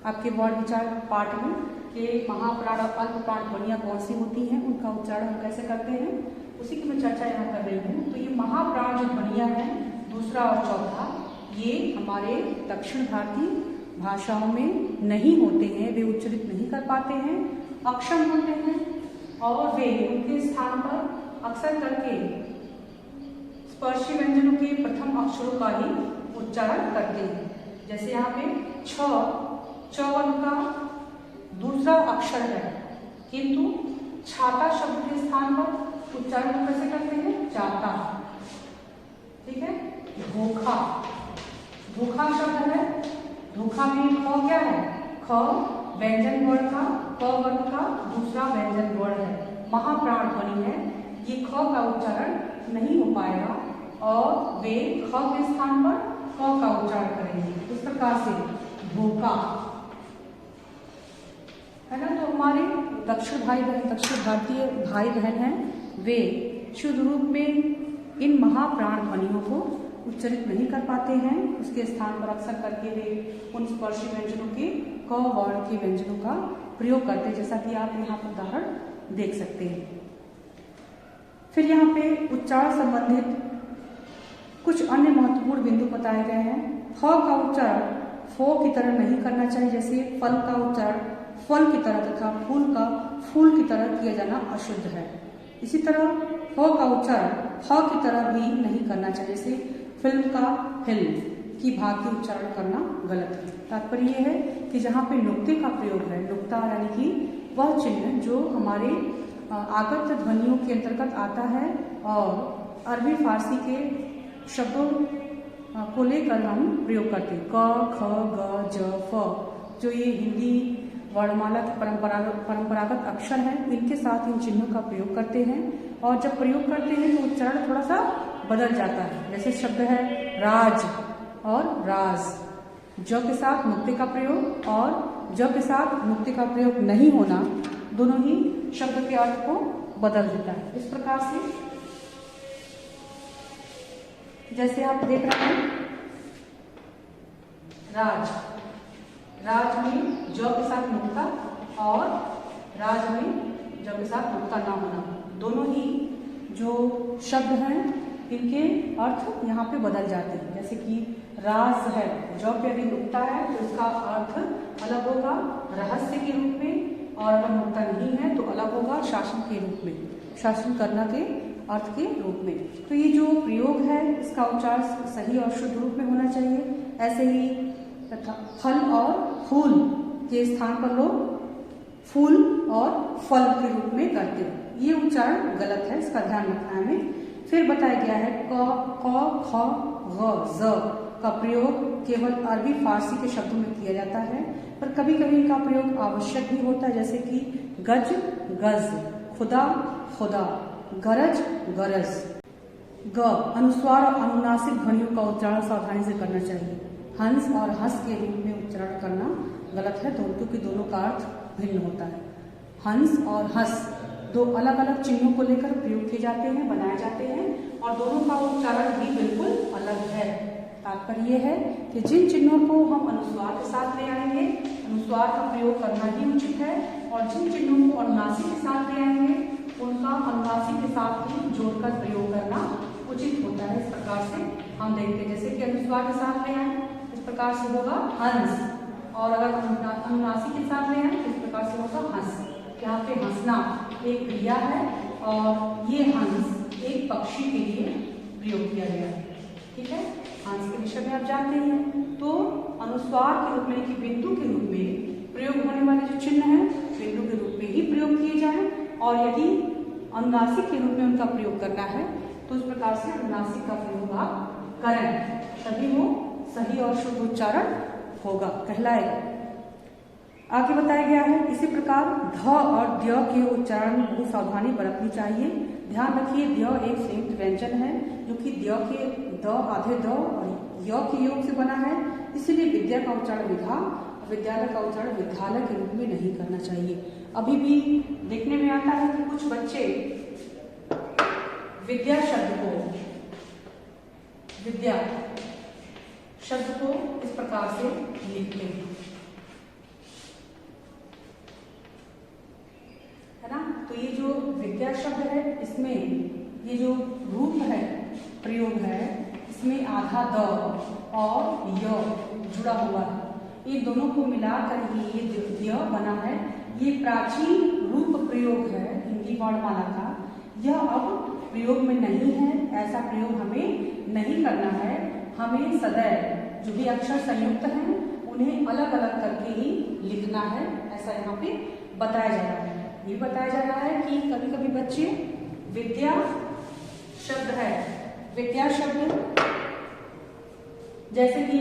आपके वर्ण विचार पाठ में कि महाप्राण और अल्पप्राण ध्वनियां कौन सी होती हैं, उनका उच्चारण हम कैसे करते हैं, उसी की मैं चर्चा यहाँ कर रही हूँ। तो ये महाप्राण जो ध्वनियां हैं दूसरा और चौथा, ये हमारे दक्षिण भारतीय भाषाओं में नहीं होते हैं, वे उच्चारित नहीं कर पाते हैं, अक्षम होते हैं और वे उनके स्थान पर अक्सर करके स्पर्शी व्यंजनों के प्रथम अक्षरों का ही उच्चारण करते हैं। जैसे यहाँ पे छ, च वर्ण का दूसरा अक्षर है, किंतु छाता शब्द के स्थान पर उच्चारण कैसे करते हैं? चाता। ठीक है। धोखा, धोखा शब्द है, धोखा में ख क्या है? ख व्यंजन वर्ण का, क वर्ण का दूसरा व्यंजन वर्ण है, महाप्राण ध्वनि है, ये ख का उच्चारण नहीं हो पाएगा और वे ख के स्थान पर क का उच्चारण करेंगे। इस प्रकार से धोखा है ना। तो हमारे दक्षिण भारतीय भाई बहन हैं, वे शुद्ध रूप में इन महाप्राण ध्वनियों को उच्चरित नहीं कर पाते हैं, उसके स्थान पर अक्सर करके वे उन स्पर्शी व्यंजनों के क वर्ण के व्यंजनों का प्रयोग करते हैं, जैसा कि आप यहाँ पर उदाहरण देख सकते हैं। फिर यहाँ पे उच्चारण संबंधित कुछ अन्य महत्वपूर्ण बिंदु बताए गए हैं। फ का उच्चारण फो की तरह नहीं करना चाहिए, जैसे फल का उच्चारण फल की तरह तथा फूल का फूल की तरह किया जाना अशुद्ध है। इसी तरह फ का उच्चारण फ की तरह भी नहीं करना चाहिए, जैसे फिल्म का फिल्म की भांति उच्चारण करना गलत है। तात्पर्य यह है कि जहाँ पे नुक्ते का प्रयोग है, नुक्ता यानी कि वह चिन्ह जो हमारे आगत ध्वनियों के अंतर्गत आता है और अरबी फारसी के शब्दों को लेकर हम प्रयोग करते हैं। क, ख, ग, ज, फ, जो ये हिंदी वर्णमाला के परंपरागत अक्षर हैं, इनके साथ इन चिन्हों का प्रयोग करते हैं और जब प्रयोग करते हैं तो उच्चारण थोड़ा सा बदल जाता है। जैसे शब्द है राज और राज, ज के साथ नुक्ते का प्रयोग और ज के साथ नुक्ते का प्रयोग नहीं होना, दोनों ही शब्द के अर्थ को बदल देता है। इस प्रकार से जैसे आप देख रहे हैं राज, राज में ज के साथ नुक्ता और राज में ज के साथ नुक्ता ना होना, दोनों ही जो शब्द हैं इनके अर्थ यहाँ पे बदल जाते हैं। जैसे कि राज है, ज पे यदि नुक्ता है तो इसका अर्थ अलग होगा रहस्य के रूप में, और अगर नुक्ता नहीं है तो अलग होगा शासन के रूप में, शासन करना के अर्थ के रूप में। तो ये जो प्रयोग है इसका उच्चारण सही और शुद्ध रूप में होना चाहिए। ऐसे ही तथा फल और फूल के स्थान पर लोग फूल और फल के रूप में करते हैं, ये उच्चारण गलत है, इसका ध्यान रखना है हमें। फिर बताया गया है क, ख, ग, ज का प्रयोग केवल अरबी फारसी के शब्दों में किया जाता है, पर कभी कभी इनका प्रयोग आवश्यक भी होता है, जैसे कि गज, गज, खुदा, खुदा, गरज, गरज। ग अनुस्वार और अनुनासिक ध्वनियों का उच्चारण सावधानी से करना चाहिए। हंस और हंस के रूप में उच्चारण करना गलत है, क्योंकि दोनों का अर्थ भिन्न होता है। हंस और हंस दो अलग अलग चिन्हों को लेकर प्रयोग किए जाते हैं, बनाए जाते हैं, और दोनों का उच्चारण भी बिल्कुल अलग है। तात्पर्य यह है कि जिन चिन्हों को हम अनुस्वार के साथ ले आएंगे, अनुस्वार का प्रयोग करना ही उचित है, और जिन चिन्हों को अनुनासिक के साथ ले आएंगे उनका अनुनासिक के साथ ही जोड़कर प्रयोग करना उचित होता है। इस प्रकार से हम देखते हैं, जैसे कि अनुस्वार के साथ ले आए इस प्रकार से होगा हंस, और अगर अनुनासिक के साथ ले आए इस प्रकार से होगा हंस। यहाँ पे हंसना एक क्रिया है और ये हंस एक पक्षी के लिए प्रयोग किया गया है। ठीक है, हंस के विषय में आप जानते हैं। तो अनुस्वार के रूप में कि बिंदु के रूप में प्रयोग होने वाले जो चिन्ह है बिंदु के रूप में ही प्रयोग किए जाए, और यदि अनुनासिक के रूप में उनका प्रयोग करना है तो उस प्रकार से अनुनासिक का प्रयोग आप करें, तभी वो सही और शुद्ध उच्चारण होगा, कहलाएगा। आगे बताया गया है इसी प्रकार ध और द्य के उच्चारण में बहुत सावधानी बरतनी चाहिए। ध्यान रखिए द्य एक संयुक्त व्यंजन है जो कि द्य के द आधे द और य के योग से बना है, इसलिए विद्या का उच्चारण विधा, विद्यालय का उच्चारण विद्यालय के रूप में नहीं करना चाहिए। अभी भी देखने में आता है कि कुछ बच्चे विद्या शब्द को इस प्रकार से लिखते हैं, है ना। तो ये जो विद्या शब्द है इसमें ये जो रूप है, प्रयोग है, इसमें आधा द और य जुड़ा हुआ है, ये दोनों को मिलाकर ही ये द्य बना है। ये प्राचीन रूप प्रयोग है हिंदी वर्णमाला का, यह अब प्रयोग में नहीं है, ऐसा प्रयोग हमें नहीं करना है। हमें सदैव जो भी अक्षर संयुक्त हैं उन्हें अलग अलग करके ही लिखना है, ऐसा यहाँ पे बताया जा रहा है। ये बताया जा रहा है कि कभी कभी बच्चे विद्या शब्द है, विद्या शब्द जैसे कि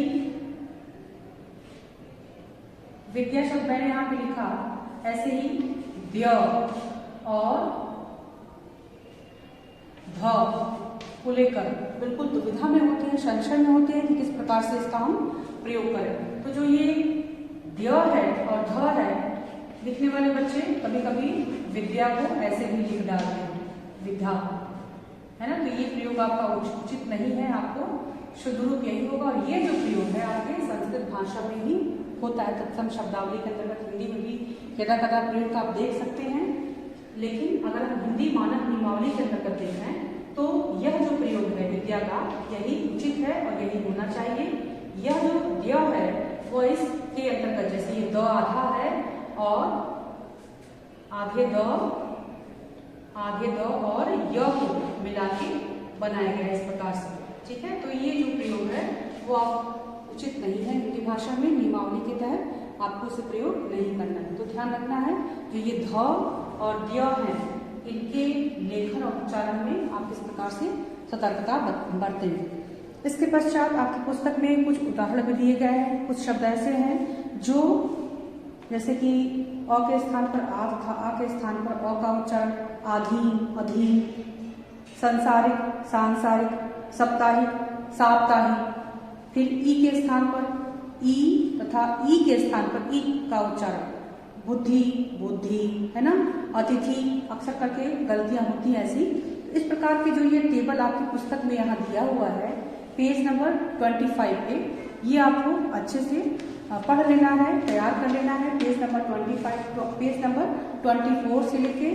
विद्या शब्द मैंने यहाँ पे लिखा, ऐसे ही व्य और ध को लेकर बिल्कुल दुविधा में होते हैं, संशय में होते हैं कि किस प्रकार से इसका हम प्रयोग करें। तो जो ये द्य है और ध है, लिखने वाले बच्चे कभी कभी विद्या को ऐसे भी लिख डालते हैं, विद्या, है ना। तो ये प्रयोग आपका उचित नहीं है, आपको शुद्ध रूप यही होगा। और ये जो प्रयोग है आपके संस्कृत भाषा में ही होता है, तत्सम शब्दावली के अंतर्गत हिंदी में भी यदा कदा प्रयोग आप देख सकते हैं। लेकिन अगर हम हिंदी मानक नियमावली के अंतर्गत देखें तो यह जो प्रयोग है विद्या का, यही उचित है और यही होना चाहिए। यह जो द्य है वो इसके अंतर्गत, जैसे ये द आधा है और आधे द और य को मिला के बनाया गया है इस प्रकार से, ठीक है। तो ये जो प्रयोग है वो आप उचित नहीं है, हिंदी भाषा में नियमावली के तहत आपको इसे प्रयोग नहीं करना है। तो ध्यान रखना है जो ये ध और द्य हैं, इनके लेखन और उच्चारण में आप किस प्रकार से सतर्कता बरतें। इसके पश्चात आपकी पुस्तक में कुछ उदाहरण भी दिए गए हैं। कुछ शब्द ऐसे हैं जो जैसे कि अ के स्थान पर आ तथा आ के स्थान पर अ का उच्चारण, आधीन, अधीन, संसारिक, सांसारिक, साप्ताहिक, साप्ताहिक। फिर ई के स्थान पर ई तथा ई के स्थान पर ई का उच्चारण, बुद्धि, बुद्धि, है ना, अतिथि, अक्सर करके गलतियां होती हैं ऐसी। इस प्रकार के जो ये टेबल आपकी पुस्तक में यहाँ दिया हुआ है पेज नंबर 25 पे, ये आपको अच्छे से पढ़ लेना है, तैयार कर लेना है। पेज नंबर 25, पेज नंबर 24 से लेके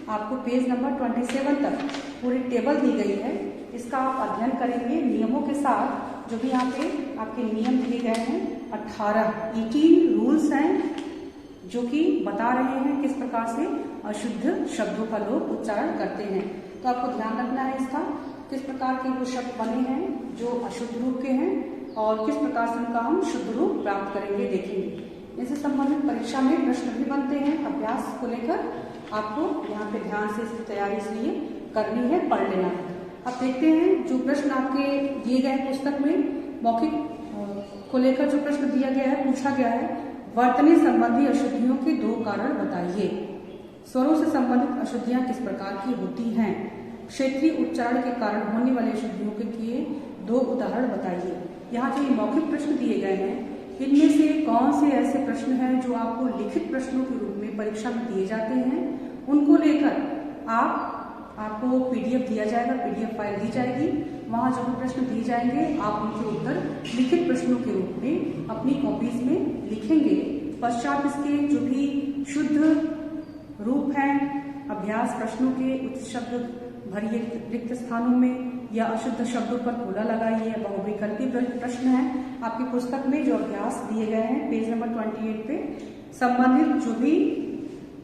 आपको पेज नंबर 27 तक पूरी टेबल दी गई है। इसका आप अध्ययन करेंगे नियमों के साथ। जो भी यहाँ पे आपके नियम दिए गए हैं 18 रूल्स हैं जो कि बता रहे हैं किस प्रकार से अशुद्ध शब्दों का लोग उच्चारण करते हैं। तो आपको ध्यान रखना है इसका, किस प्रकार के वो शब्द बने हैं जो अशुद्ध रूप के हैं और किस प्रकार से उनका हम शुद्ध रूप प्राप्त करेंगे, देखेंगे। इससे संबंधित परीक्षा में प्रश्न भी बनते हैं, अभ्यास को लेकर आपको यहाँ पे ध्यान से इसकी तैयारी इसलिए करनी है, पढ़ लेना है। अब देखते हैं जो प्रश्न आपके दिए गए पुस्तक में मौखिक को लेकर जो प्रश्न दिया गया है, पूछा गया है, वर्तनी संबंधी अशुद्धियों के 2 कारण बताइए। स्वरों से संबंधित अशुद्धियां किस प्रकार की होती हैं? क्षेत्रीय उच्चारण के कारण होने वाली अशुद्धियों के 2 उदाहरण बताइए। यहाँ जो मौखिक प्रश्न दिए गए हैं, इनमें से कौन से ऐसे प्रश्न हैं जो आपको लिखित प्रश्नों के रूप में परीक्षा में दिए जाते हैं, उनको लेकर आपको पीडीएफ दिया जाएगा, पीडीएफ फाइल दी जाएगी। वहाँ जो भी प्रश्न दिए जाएंगे आप उनके उत्तर लिखित प्रश्नों के रूप में अपनी कॉपीज में लिखेंगे। पश्चात इसके जो भी शुद्ध रूप हैं, अभ्यास प्रश्नों के उचित शब्द भरिए रिक्त स्थानों में या अशुद्ध शब्दों पर कोला लगाइए। बहुविकल्पी प्रश्न है आपकी पुस्तक में जो अभ्यास दिए गए हैं पेज नंबर 28 पे, संबंधित जो भी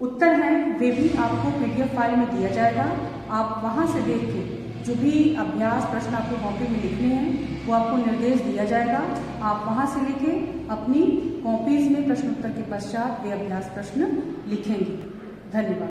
उत्तर हैं वे भी आपको पीडीएफ फाइल में दिया जाएगा। आप वहां से देख के जो भी अभ्यास प्रश्न आपको कॉपी में लिखने हैं वो आपको निर्देश दिया जाएगा। आप वहां से लेके अपनी कॉपीज में प्रश्नोत्तर के पश्चात वे अभ्यास प्रश्न लिखेंगे। धन्यवाद।